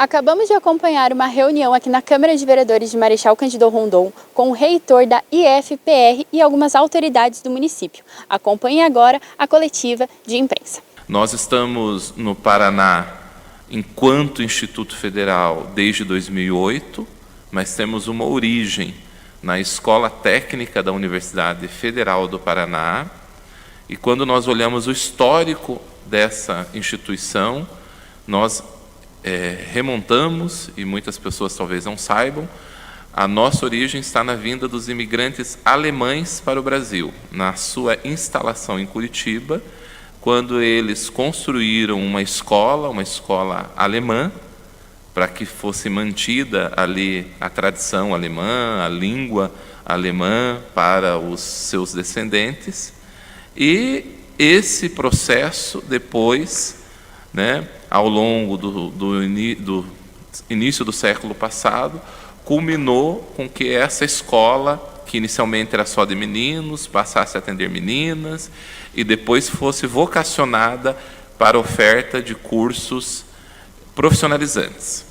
Acabamos de acompanhar uma reunião aqui na Câmara de Vereadores de Marechal Cândido Rondon com o reitor da IFPR e algumas autoridades do município. Acompanhe agora a coletiva de imprensa. Nós estamos no Paraná enquanto Instituto Federal desde 2008, mas temos uma origem na Escola Técnica da Universidade Federal do Paraná. E quando nós olhamos o histórico dessa instituição, nós remontamos, e muitas pessoas talvez não saibam, a nossa origem está na vinda dos imigrantes alemães para o Brasil, na sua instalação em Curitiba, quando eles construíram uma escola alemã, para que fosse mantida ali a tradição alemã, a língua alemã para os seus descendentes. E esse processo depois, ao longo do início do século passado, culminou com que essa escola, que inicialmente era só de meninos, passasse a atender meninas, e depois fosse vocacionada para a oferta de cursos profissionalizantes.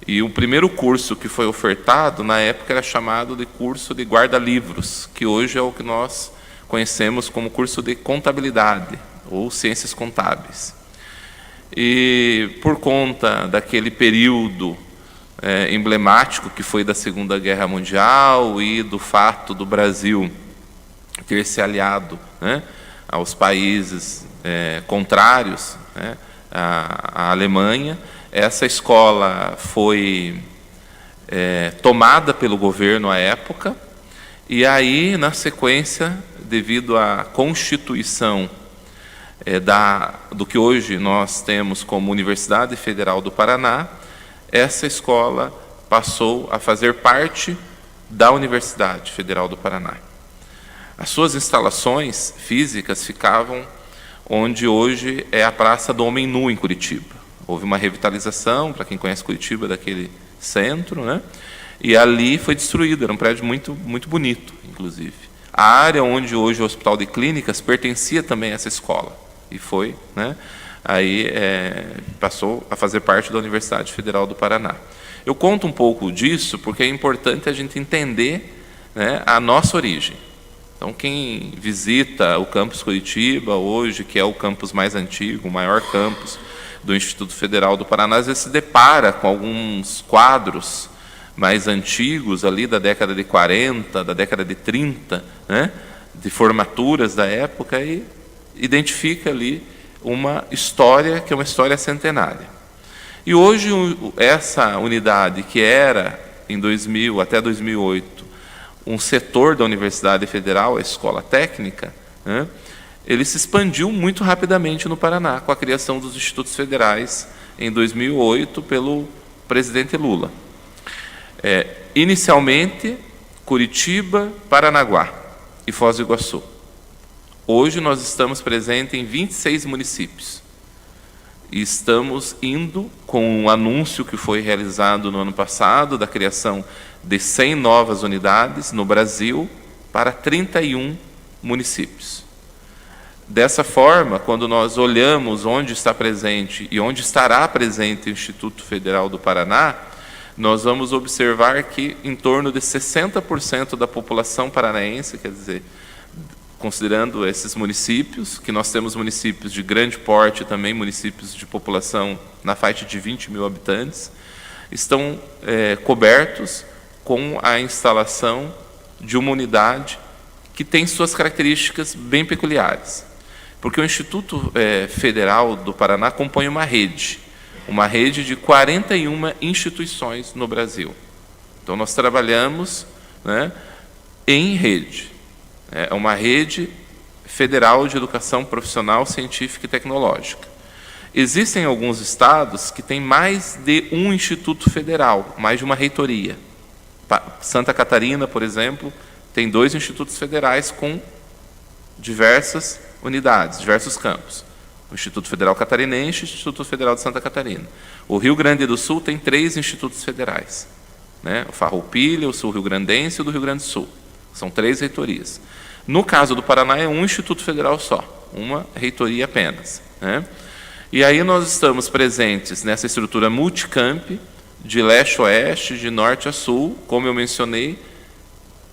E o primeiro curso que foi ofertado, na época, era chamado de curso de guarda-livros, que hoje é o que nós conhecemos como curso de contabilidade, ou ciências contábeis. E por conta daquele período emblemático que foi da Segunda Guerra Mundial e do fato do Brasil ter se aliado aos países contrários à Alemanha, essa escola foi tomada pelo governo à época, e aí, na sequência, devido à constituição do que hoje nós temos como Universidade Federal do Paraná, essa escola passou a fazer parte da Universidade Federal do Paraná. As suas instalações físicas ficavam onde hoje é a Praça do Homem Nu, em Curitiba. Houve uma revitalização, para quem conhece Curitiba, daquele centro, e ali foi destruído, era um prédio muito, muito bonito, inclusive. A área onde hoje é o Hospital de Clínicas pertencia também a essa escola, e foi, aí passou a fazer parte da Universidade Federal do Paraná. Eu conto um pouco disso porque é importante a gente entender a nossa origem. Então, quem visita o campus Curitiba hoje, que é o campus mais antigo, o maior campus do Instituto Federal do Paraná, às vezes se depara com alguns quadros mais antigos, ali da década de 40, da década de 30, de formaturas da época, e identifica ali uma história que é uma história centenária. E hoje essa unidade, que era em 2000 até 2008 um setor da Universidade Federal, a Escola Técnica, ele se expandiu muito rapidamente no Paraná, com a criação dos Institutos Federais em 2008 pelo presidente Lula. Inicialmente, Curitiba, Paranaguá e Foz do Iguaçu. Hoje nós estamos presentes em 26 municípios. E estamos indo com um anúncio que foi realizado no ano passado, da criação de 100 novas unidades no Brasil, para 31 municípios. Dessa forma, quando nós olhamos onde está presente e onde estará presente o Instituto Federal do Paraná, nós vamos observar que em torno de 60% da população paranaense, quer dizer, considerando esses municípios, que nós temos municípios de grande porte, também municípios de população na faixa de 20 mil habitantes, estão cobertos com a instalação de uma unidade que tem suas características bem peculiares. Porque o Instituto Federal do Paraná compõe uma rede de 41 instituições no Brasil. Então, nós trabalhamos em rede. É uma rede federal de educação profissional, científica e tecnológica. Existem alguns estados que têm mais de um instituto federal, mais de uma reitoria. Santa Catarina, por exemplo, tem 2 institutos federais com diversas unidades, diversos campos. O Instituto Federal Catarinense e o Instituto Federal de Santa Catarina. O Rio Grande do Sul tem 3 institutos federais. O Farroupilha, o Sul Rio Grandense e o do Rio Grande do Sul. São 3 reitorias. No caso do Paraná, é um instituto federal só, uma reitoria apenas. E aí nós estamos presentes nessa estrutura multicamp, de leste a oeste, de norte a sul, como eu mencionei,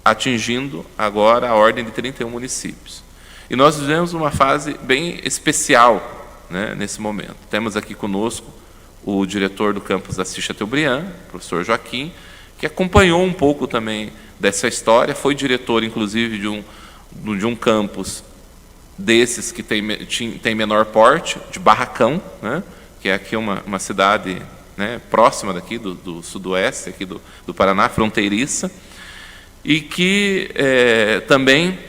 atingindo agora a ordem de 31 municípios. E nós vivemos uma fase bem especial, né, nesse momento. Temos aqui conosco o diretor do campus Assis Chateaubriand, professor Joaquim, que acompanhou um pouco também dessa história, foi diretor, inclusive, de um campus desses que tem menor porte, de Barracão, né, que é aqui uma cidade, né, próxima daqui, do sudoeste, aqui do Paraná, fronteiriça, e que também,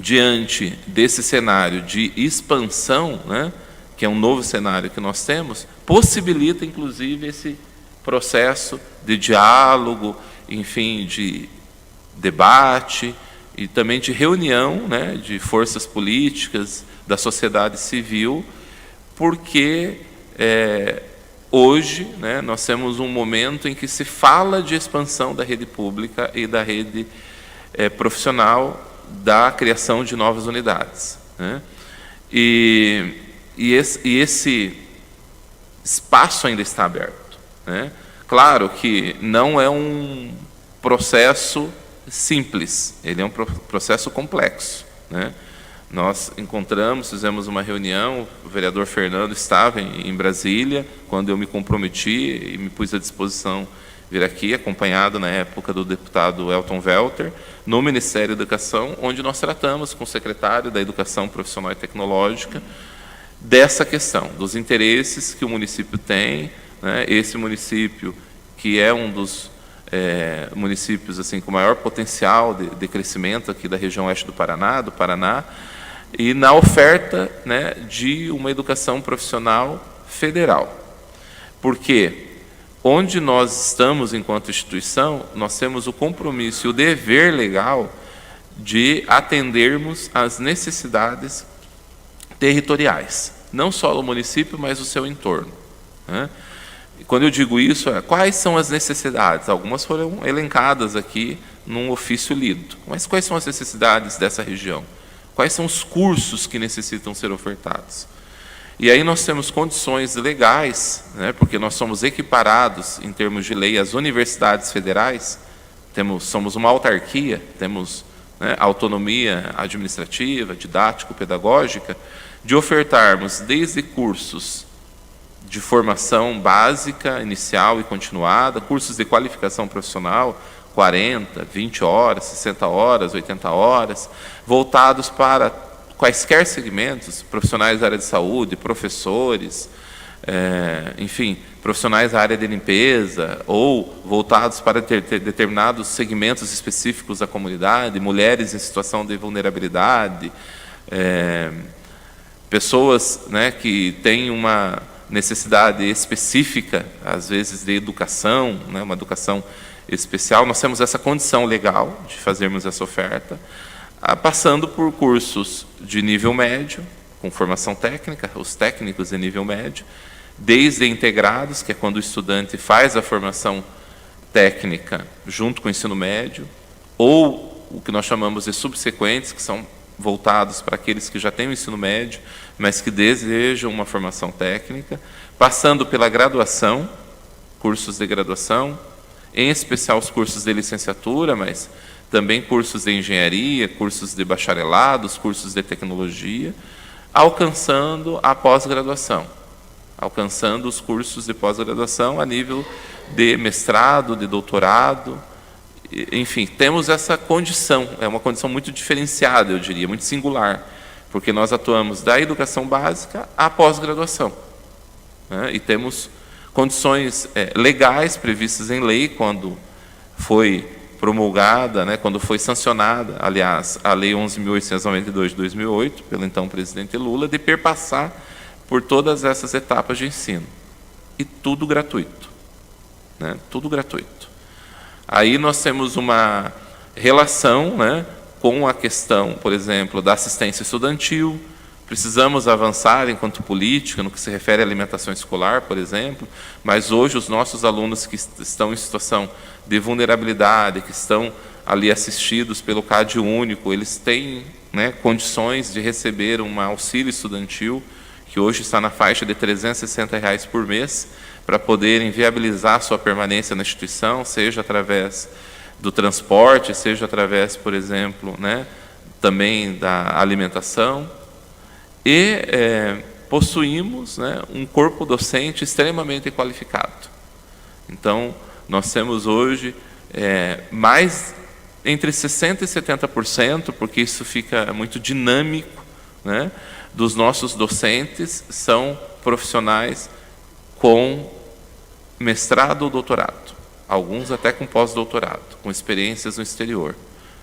diante desse cenário de expansão, né, que é um novo cenário que nós temos, possibilita, inclusive, esse processo de diálogo, enfim, de debate e também de reunião, né, de forças políticas, da sociedade civil, porque hoje, né, nós temos um momento em que se fala de expansão da rede pública e da rede profissional, da criação de novas unidades, né? E esse espaço ainda está aberto, né? Claro que não é um processo simples, ele é um processo complexo, né? Nós fizemos uma reunião, o vereador Fernando estava em Brasília, quando eu me comprometi e me pus à disposição vir aqui, acompanhado na época do deputado Elton Welter, no Ministério da Educação, onde nós tratamos com o secretário da Educação Profissional e Tecnológica dessa questão, dos interesses que o município tem, né? Esse município, que é um dos municípios assim, com maior potencial de crescimento aqui da região oeste do Paraná, e na oferta, né, de uma educação profissional federal. Porque onde nós estamos enquanto instituição, nós temos o compromisso e o dever legal de atendermos às necessidades territoriais, não só do município, mas do seu entorno, né? E quando eu digo isso, quais são as necessidades? Algumas foram elencadas aqui num ofício lido. Mas quais são as necessidades dessa região? Quais são os cursos que necessitam ser ofertados? E aí nós temos condições legais, né, porque nós somos equiparados, em termos de lei, às universidades federais, somos uma autarquia, temos, né, autonomia administrativa, didático-pedagógica, de ofertarmos desde cursos de formação básica, inicial e continuada, cursos de qualificação profissional, 40, 20 horas, 60 horas, 80 horas, voltados para quaisquer segmentos, profissionais da área de saúde, professores, enfim, profissionais da área de limpeza, ou voltados para determinados segmentos específicos da comunidade, mulheres em situação de vulnerabilidade, pessoas, né, que têm uma necessidade específica, às vezes, de educação, né, uma educação especial. Nós temos essa condição legal de fazermos essa oferta, passando por cursos de nível médio, com formação técnica, os técnicos de nível médio, desde integrados, que é quando o estudante faz a formação técnica junto com o ensino médio, ou o que nós chamamos de subsequentes, que são voltados para aqueles que já têm o ensino médio, mas que desejam uma formação técnica, passando pela graduação, cursos de graduação, em especial os cursos de licenciatura, mas também cursos de engenharia, cursos de bacharelados, cursos de tecnologia, alcançando a pós-graduação, alcançando os cursos de pós-graduação a nível de mestrado, de doutorado. Enfim, temos essa condição, é uma condição muito diferenciada, eu diria, muito singular, porque nós atuamos da educação básica à pós-graduação, né? E temos condições legais previstas em lei, quando foi promulgada, né, quando foi sancionada, aliás, a Lei 11.892 de 2008, pelo então presidente Lula, de perpassar por todas essas etapas de ensino. E tudo gratuito, né? Tudo gratuito. Aí nós temos uma relação, né, com a questão, por exemplo, da assistência estudantil. Precisamos avançar enquanto política no que se refere à alimentação escolar, por exemplo, mas hoje os nossos alunos que estão em situação de vulnerabilidade, que estão ali assistidos pelo CAD único, eles têm, né, condições de receber um auxílio estudantil, que hoje está na faixa de R$ 360 por mês, para poderem viabilizar sua permanência na instituição, seja através do transporte, seja através, por exemplo, né, também da alimentação. E possuímos, né, um corpo docente extremamente qualificado. Então, nós temos hoje mais entre 60% e 70%, porque isso fica muito dinâmico, né, dos nossos docentes são profissionais com mestrado ou doutorado, alguns até com pós-doutorado, com experiências no exterior.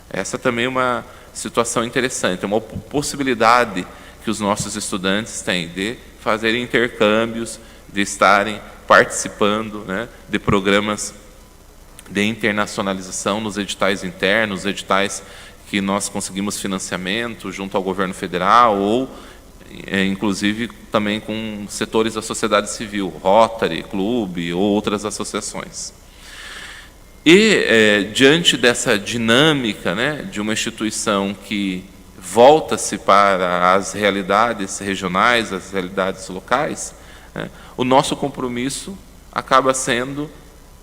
Essa também é uma situação interessante, é uma possibilidade que os nossos estudantes têm de fazerem intercâmbios, de estarem participando, né, de programas de internacionalização nos editais internos, editais que nós conseguimos financiamento junto ao governo federal ou, inclusive, também com setores da sociedade civil, Rotary, Clube ou outras associações. E, diante dessa dinâmica, né, de uma instituição que volta-se para as realidades regionais, as realidades locais, né, o nosso compromisso acaba sendo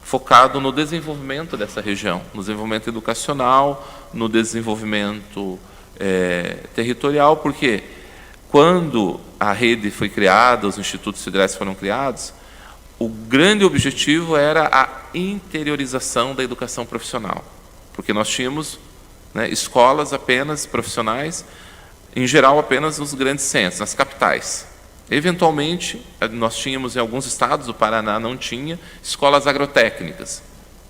focado no desenvolvimento dessa região, no desenvolvimento educacional, no desenvolvimento territorial, porque quando a rede foi criada, os institutos federais foram criados, o grande objetivo era a interiorização da educação profissional, porque nós tínhamos, né, escolas apenas profissionais, em geral apenas nos grandes centros, nas capitais. Eventualmente, nós tínhamos em alguns estados, o Paraná não tinha, escolas agrotécnicas.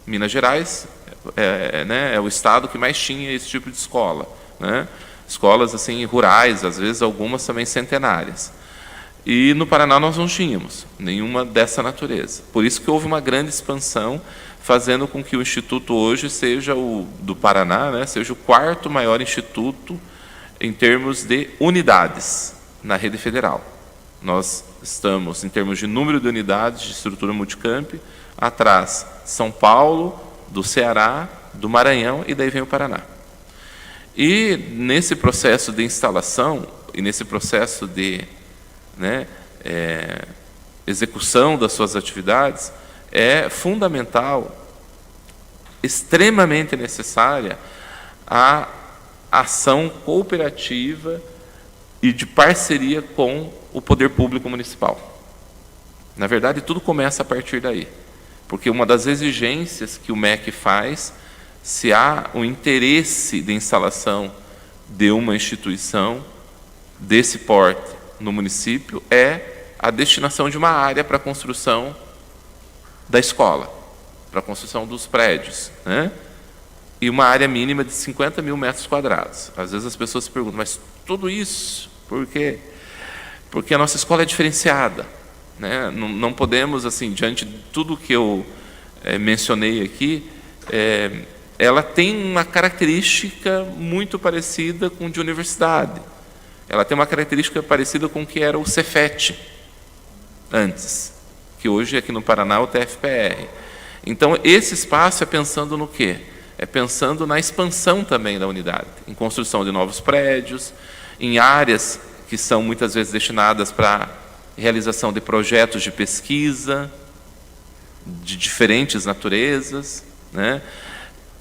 Minas Gerais é o estado que mais tinha esse tipo de escola, né? Escolas assim, rurais, às vezes algumas também centenárias. E no Paraná nós não tínhamos nenhuma dessa natureza. Por isso que houve uma grande expansão, fazendo com que o Instituto hoje seja do Paraná, né, seja o quarto maior instituto em termos de unidades na rede federal. Nós estamos, em termos de número de unidades de estrutura multicamp, atrás São Paulo, do Ceará, do Maranhão, e daí vem o Paraná. E nesse processo de instalação, e nesse processo de execução das suas atividades, é fundamental, extremamente necessária, a ação cooperativa e de parceria com o poder público municipal. Na verdade, tudo começa a partir daí, porque uma das exigências que o MEC faz, se há o interesse de instalação de uma instituição desse porte no município, é a destinação de uma área para a construção da escola, para a construção dos prédios, né? E uma área mínima de 50 mil metros quadrados. Às vezes as pessoas se perguntam, mas tudo isso, por quê? Porque a nossa escola é diferenciada, né? Não podemos, assim, diante de tudo que eu mencionei aqui, ela tem uma característica muito parecida com de universidade. Ela tem uma característica parecida com o que era o Cefet antes, que hoje aqui no Paraná é o TFPR. Então, esse espaço é pensando no quê? É pensando na expansão também da unidade, em construção de novos prédios, em áreas que são muitas vezes destinadas para realização de projetos de pesquisa, de diferentes naturezas, né?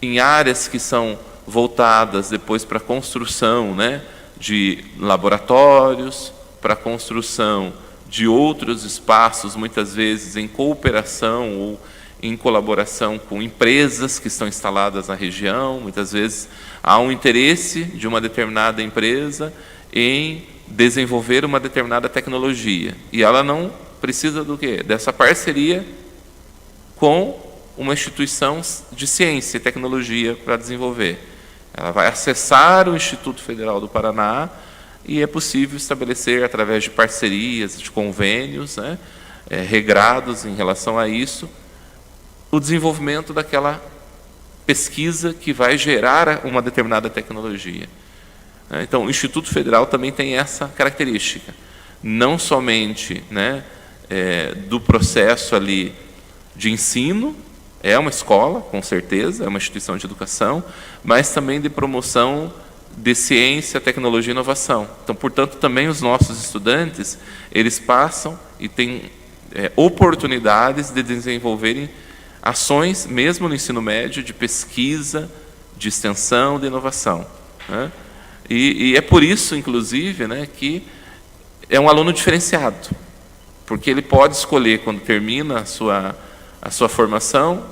Em áreas que são voltadas depois para a construção, né, de laboratórios, para a construção de outros espaços, muitas vezes em cooperação ou em colaboração com empresas que estão instaladas na região. Muitas vezes há um interesse de uma determinada empresa em desenvolver uma determinada tecnologia, e ela não precisa do quê? Dessa parceria com uma instituição de ciência e tecnologia para desenvolver. Ela vai acessar o Instituto Federal do Paraná e é possível estabelecer, através de parcerias, de convênios, né, regrados em relação a isso, o desenvolvimento daquela pesquisa que vai gerar uma determinada tecnologia. Então, o Instituto Federal também tem essa característica, não somente, né, do processo ali de ensino, é uma escola, com certeza, é uma instituição de educação, mas também de promoção de ciência, tecnologia e inovação. Então, portanto, também os nossos estudantes, eles passam e têm oportunidades de desenvolverem ações, mesmo no ensino médio, de pesquisa, de extensão, de inovação, né? E é por isso, inclusive, né, que é um aluno diferenciado, porque ele pode escolher, quando termina a sua formação,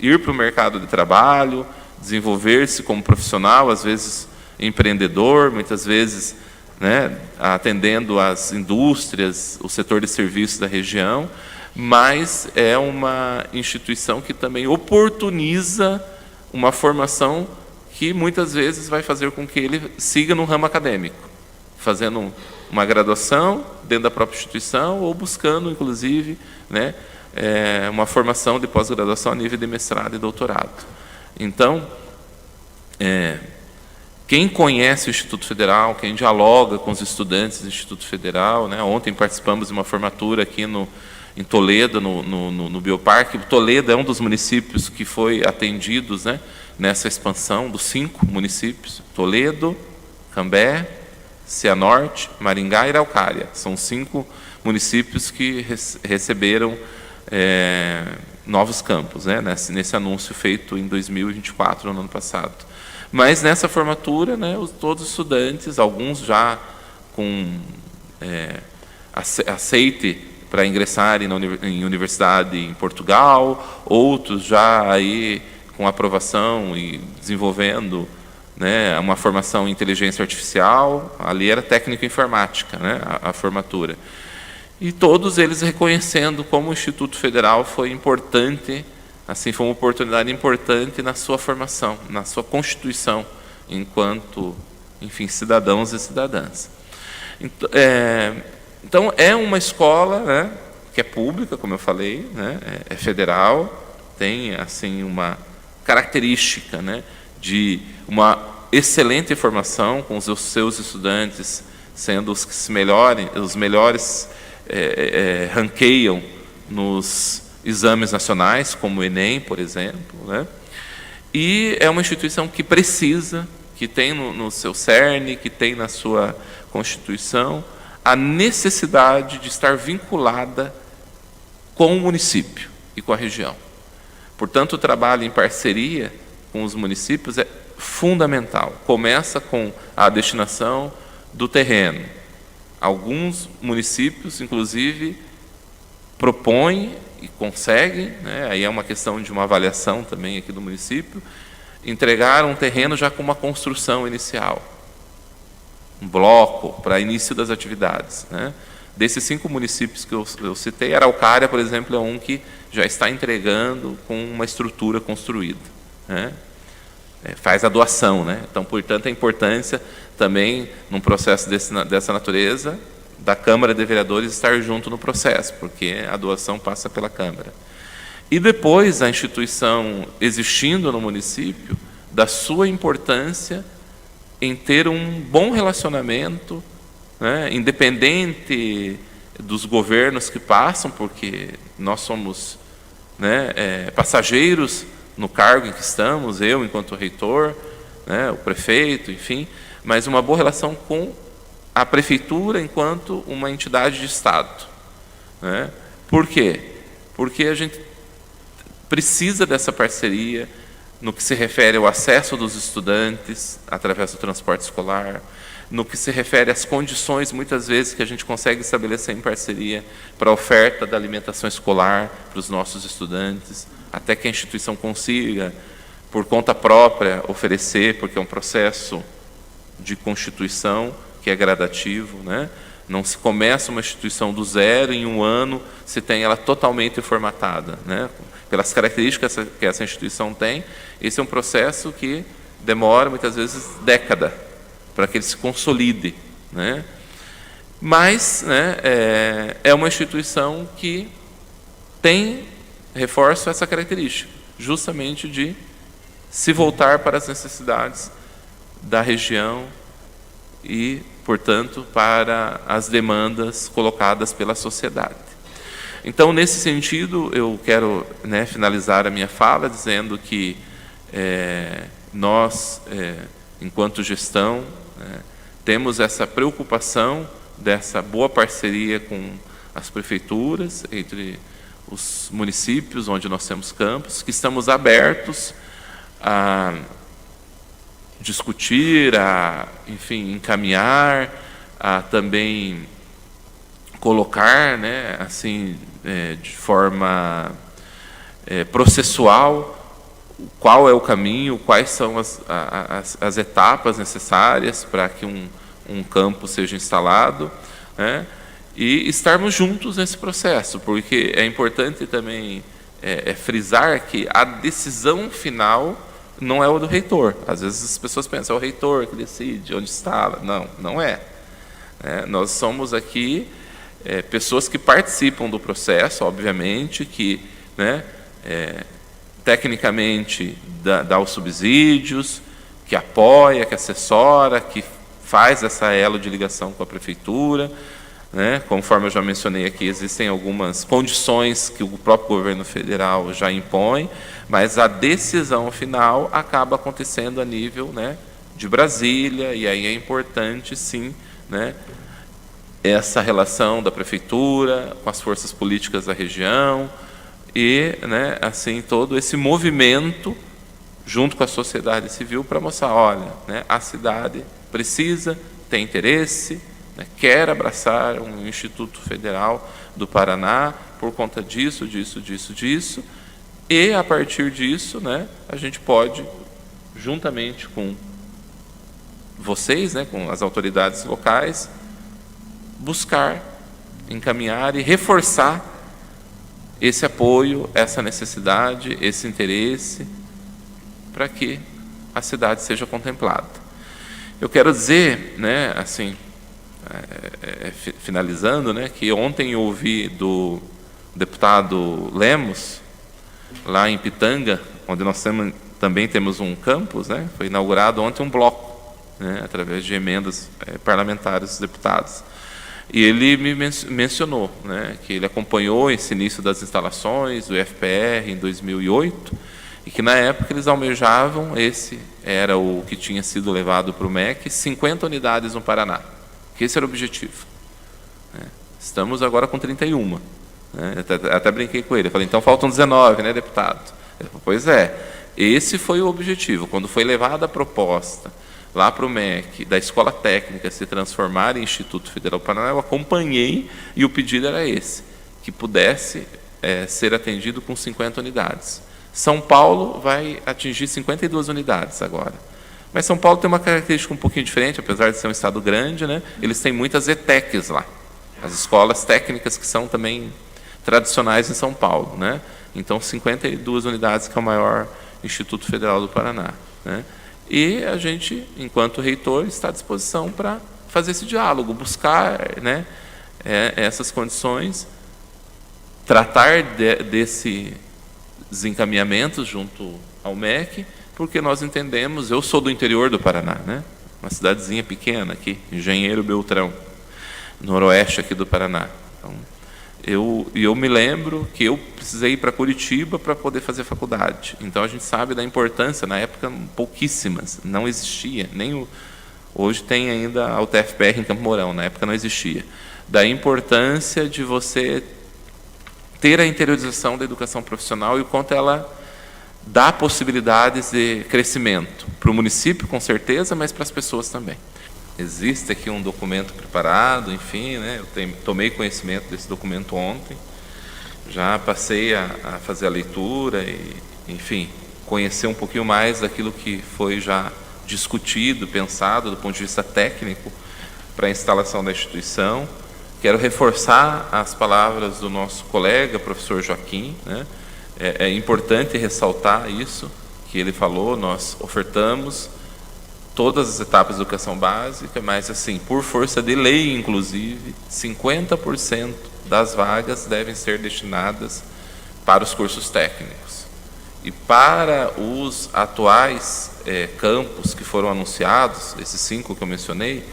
ir para o mercado de trabalho, desenvolver-se como profissional, às vezes empreendedor, muitas vezes, né, atendendo às indústrias, o setor de serviços da região, mas é uma instituição que também oportuniza uma formação que muitas vezes vai fazer com que ele siga no ramo acadêmico, fazendo uma graduação dentro da própria instituição ou buscando, inclusive, né, uma formação de pós-graduação a nível de mestrado e doutorado. Então, quem conhece o Instituto Federal, quem dialoga com os estudantes do Instituto Federal, né, ontem participamos de uma formatura aqui em Toledo, no Bioparque. Toledo é um dos municípios que foi atendidos, né, nessa expansão dos 5 municípios: Toledo, Cambé, Cianorte, Maringá e Araucária. São 5 municípios que receberam novos campos, né, nesse anúncio feito em 2024, no ano passado. Mas nessa formatura, né, todos os estudantes, alguns já com aceite para ingressarem em universidade em Portugal, outros já aí com aprovação e desenvolvendo, né, uma formação em inteligência artificial. Ali era técnico-informática, né, a formatura. E todos eles reconhecendo como o Instituto Federal foi importante, assim, foi uma oportunidade importante na sua formação, na sua constituição, enquanto, enfim, cidadãos e cidadãs. Então, é uma escola, né, que é pública, como eu falei, né, é federal, tem, assim, uma característica, né, de uma excelente formação, com os seus estudantes sendo os que os melhores ranqueiam nos exames nacionais, como o Enem, por exemplo, né? E é uma instituição que precisa, que tem no seu cerne, que tem na sua Constituição, a necessidade de estar vinculada com o município e com a região. Portanto, o trabalho em parceria com os municípios é fundamental. Começa com a destinação do terreno. Alguns municípios, inclusive, propõem e conseguem, né, aí é uma questão de uma avaliação também aqui do município, entregar um terreno já com uma construção inicial, um bloco para início das atividades, né? Desses 5 municípios que eu citei, Araucária, por exemplo, é um que já está entregando com uma estrutura construída, né? Faz a doação, né? Então, portanto, a importância também, num processo dessa natureza, da Câmara de Vereadores estar junto no processo, porque a doação passa pela Câmara. E depois, a instituição existindo no município, da sua importância em ter um bom relacionamento, né, independente dos governos que passam, porque nós somos, né, passageiros no cargo em que estamos, eu enquanto reitor, né, o prefeito, enfim, mas uma boa relação com a prefeitura enquanto uma entidade de Estado, né? Por quê? Porque a gente precisa dessa parceria no que se refere ao acesso dos estudantes através do transporte escolar, no que se refere às condições, muitas vezes, que a gente consegue estabelecer em parceria para a oferta da alimentação escolar para os nossos estudantes, até que a instituição consiga, por conta própria, oferecer, porque é um processo de constituição que é gradativo, né? Não se começa uma instituição do zero, em um ano se tem ela totalmente formatada, né? Pelas características que essa instituição tem, esse é um processo que demora, muitas vezes, década, para que ele se consolide, né? Mas, né, é uma instituição que reforça essa característica, justamente de se voltar para as necessidades da região e, portanto, para as demandas colocadas pela sociedade. Então, nesse sentido, eu quero, né, finalizar a minha fala dizendo que nós enquanto gestão, né, temos essa preocupação dessa boa parceria com as prefeituras, entre os municípios onde nós temos campos, que estamos abertos a discutir, a, enfim, encaminhar, a também colocar, né, assim, de forma processual, qual é o caminho, quais são as etapas necessárias para que um campo seja instalado, né, e estarmos juntos nesse processo, porque é importante também frisar que a decisão final não é o do reitor. Às vezes as pessoas pensam, é o reitor que decide onde instala. Não, não é. Nós somos aqui pessoas que participam do processo, obviamente, que, né, tecnicamente dá os subsídios, que apoia, que assessora, que faz essa elo de ligação com a prefeitura, né? Conforme eu já mencionei aqui, existem algumas condições que o próprio governo federal já impõe, mas a decisão final acaba acontecendo a nível, né, de Brasília, e aí é importante, sim, né, essa relação da prefeitura com as forças políticas da região e, né, assim, todo esse movimento junto com a sociedade civil para mostrar, olha, né, a cidade precisa, tem interesse, né, quer abraçar um Instituto Federal do Paraná por conta disso, e a partir disso, né, a gente pode, juntamente com vocês, né, com as autoridades locais, buscar, encaminhar e reforçar esse apoio, essa necessidade, esse interesse, para que a cidade seja contemplada. Eu quero dizer, né, assim, finalizando, né, que ontem eu ouvi do deputado Lemos, lá em Pitanga, onde nós também temos um campus, né, foi inaugurado ontem um bloco, né, através de emendas parlamentares dos deputados. E ele me mencionou, né, que ele acompanhou esse início das instalações do IFPR em 2008, e que na época eles almejavam, esse era o que tinha sido levado para o MEC, 50 unidades no Paraná, que esse era o objetivo. Estamos agora com 31. Né? Até brinquei com ele, falei, então faltam 19, né, deputado? Ele falou, pois é, esse foi o objetivo. Quando foi levada a proposta lá para o MEC, da Escola Técnica se transformar em Instituto Federal do Paraná, eu acompanhei, e o pedido era esse, que pudesse ser atendido com 50 unidades. São Paulo vai atingir 52 unidades agora. Mas São Paulo tem uma característica um pouquinho diferente, apesar de ser um estado grande, né? Eles têm muitas ETECs lá, as escolas técnicas que são também tradicionais em São Paulo, né? Então, 52 unidades, que é o maior Instituto Federal do Paraná, né? E a gente, enquanto reitor, está à disposição para fazer esse diálogo, buscar, né, essas condições, tratar desses encaminhamentos junto ao MEC, porque nós entendemos, eu sou do interior do Paraná, né, uma cidadezinha pequena aqui, Engenheiro Beltrão, noroeste aqui do Paraná. Então, eu me lembro que eu precisei ir para Curitiba para poder fazer faculdade. Então, a gente sabe da importância, na época, pouquíssimas, não existia, hoje tem ainda a UTFPR em Campo Mourão, na época não existia, da importância de você ter a interiorização da educação profissional e o quanto ela dá possibilidades de crescimento para o município, com certeza, mas para as pessoas também. Existe aqui um documento preparado, enfim, né, eu tomei conhecimento desse documento ontem, já passei a fazer a leitura e, enfim, conhecer um pouquinho mais daquilo que foi já discutido, pensado do ponto de vista técnico para a instalação da instituição. Quero reforçar as palavras do nosso colega, professor Joaquim, né? É importante ressaltar isso que ele falou, nós ofertamos todas as etapas da educação básica, mas, assim, por força de lei, inclusive, 50% das vagas devem ser destinadas para os cursos técnicos. E para os atuais campos que foram anunciados, esses 5 que eu mencionei,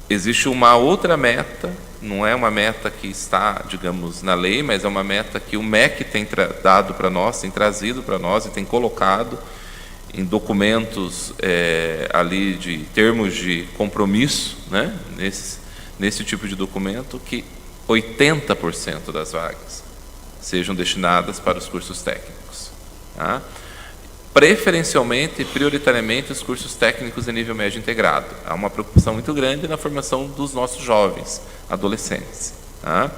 existe uma outra meta, não é uma meta que está, digamos, na lei, mas é uma meta que o MEC tem dado para nós, tem trazido para nós e tem colocado, em documentos ali de termos de compromisso, né, nesse tipo de documento, que 80% das vagas sejam destinadas para os cursos técnicos, tá? Preferencialmente e prioritariamente os cursos técnicos de nível médio integrado. Há uma preocupação muito grande na formação dos nossos jovens, adolescentes, tá?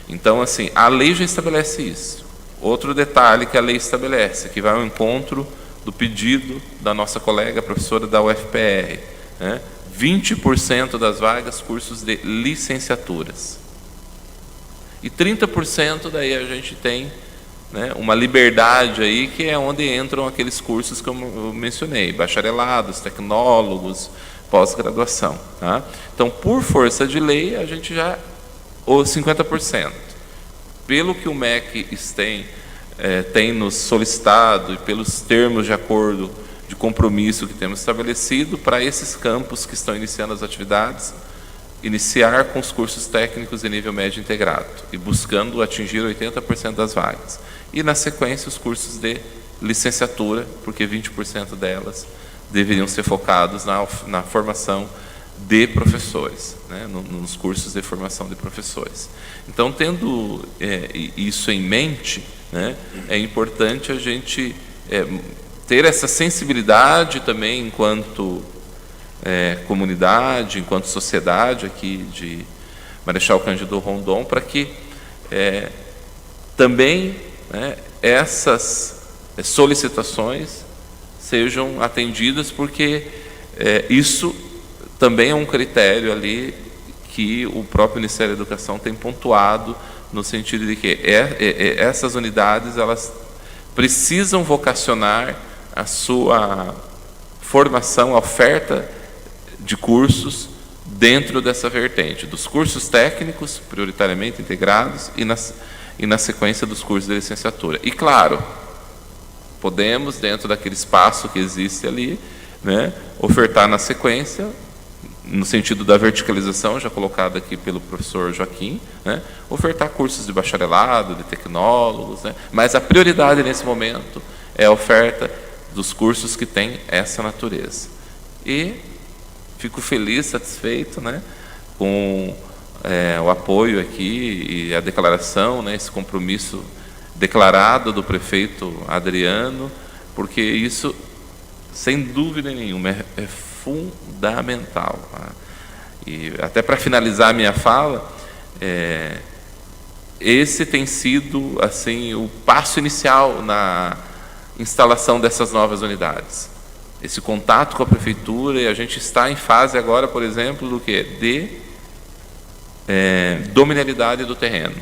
Então, assim, a lei já estabelece isso. Outro detalhe que a lei estabelece, que vai ao encontro do pedido da nossa colega professora da UFPR, né? 20% das vagas, cursos de licenciaturas. E 30% daí a gente tem, né, uma liberdade aí, que é onde entram aqueles cursos que eu mencionei, bacharelados, tecnólogos, pós-graduação, tá? Então, por força de lei, a gente já... Os 50%. Pelo que o MEC tem nos solicitado e pelos termos de acordo de compromisso que temos estabelecido, para esses campos que estão iniciando as atividades, iniciar com os cursos técnicos de nível médio integrado e buscando atingir 80% das vagas. E, na sequência, os cursos de licenciatura, porque 20% delas deveriam ser focados na formação de professores, né, nos cursos de formação de professores. Então, tendo isso em mente, né, é importante a gente ter essa sensibilidade também enquanto comunidade, enquanto sociedade aqui de Marechal Cândido Rondon, para que também, né, essas solicitações sejam atendidas, porque isso também é um critério ali que o próprio Ministério da Educação tem pontuado, no sentido de que essas unidades, elas precisam vocacionar a sua formação, a oferta de cursos dentro dessa vertente, dos cursos técnicos, prioritariamente integrados, e na sequência dos cursos de licenciatura. E, claro, podemos, dentro daquele espaço que existe ali, né, ofertar na sequência, no sentido da verticalização, já colocada aqui pelo professor Joaquim, né, ofertar cursos de bacharelado, de tecnólogos, né, mas a prioridade nesse momento é a oferta dos cursos que têm essa natureza. E fico feliz, satisfeito, né, com o apoio aqui e a declaração, né, esse compromisso declarado do prefeito Adriano, porque isso, sem dúvida nenhuma, é fundamental. Tá? E até para finalizar a minha fala, esse tem sido assim o passo inicial na instalação dessas novas unidades. Esse contato com a prefeitura, e a gente está em fase agora, por exemplo, do que? De dominialidade do terreno.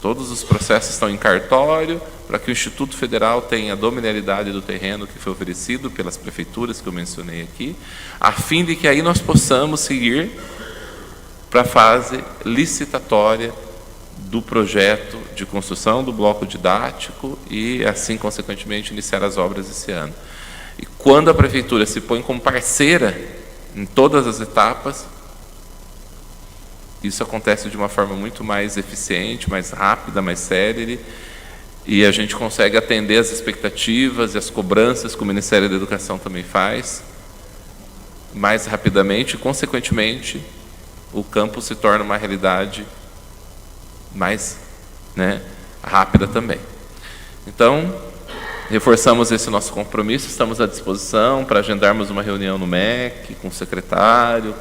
Todos os processos estão em cartório, para que o Instituto Federal tenha a dominialidade do terreno que foi oferecido pelas prefeituras que eu mencionei aqui, a fim de que aí nós possamos seguir para a fase licitatória do projeto de construção do bloco didático e, assim, consequentemente, iniciar as obras esse ano. E quando a prefeitura se põe como parceira em todas as etapas, isso acontece de uma forma muito mais eficiente, mais rápida, mais célere, e a gente consegue atender as expectativas e as cobranças que o Ministério da Educação também faz mais rapidamente, e, consequentemente, o campus se torna uma realidade mais, né, rápida também. Então, reforçamos esse nosso compromisso, estamos à disposição para agendarmos uma reunião no MEC, com o secretário,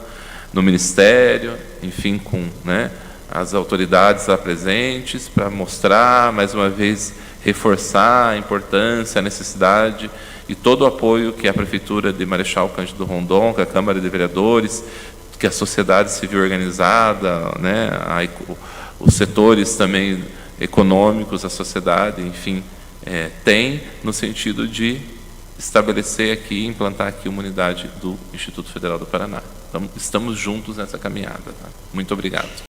no Ministério, enfim, com, né, as autoridades lá presentes, para mostrar, mais uma vez, reforçar a importância, a necessidade e todo o apoio que a Prefeitura de Marechal Cândido Rondon, que a Câmara de Vereadores, que a sociedade civil organizada, né, os setores também econômicos, a sociedade, enfim, tem no sentido de estabelecer aqui, implantar aqui uma unidade do Instituto Federal do Paraná. Então, estamos juntos nessa caminhada. Tá? Muito obrigado.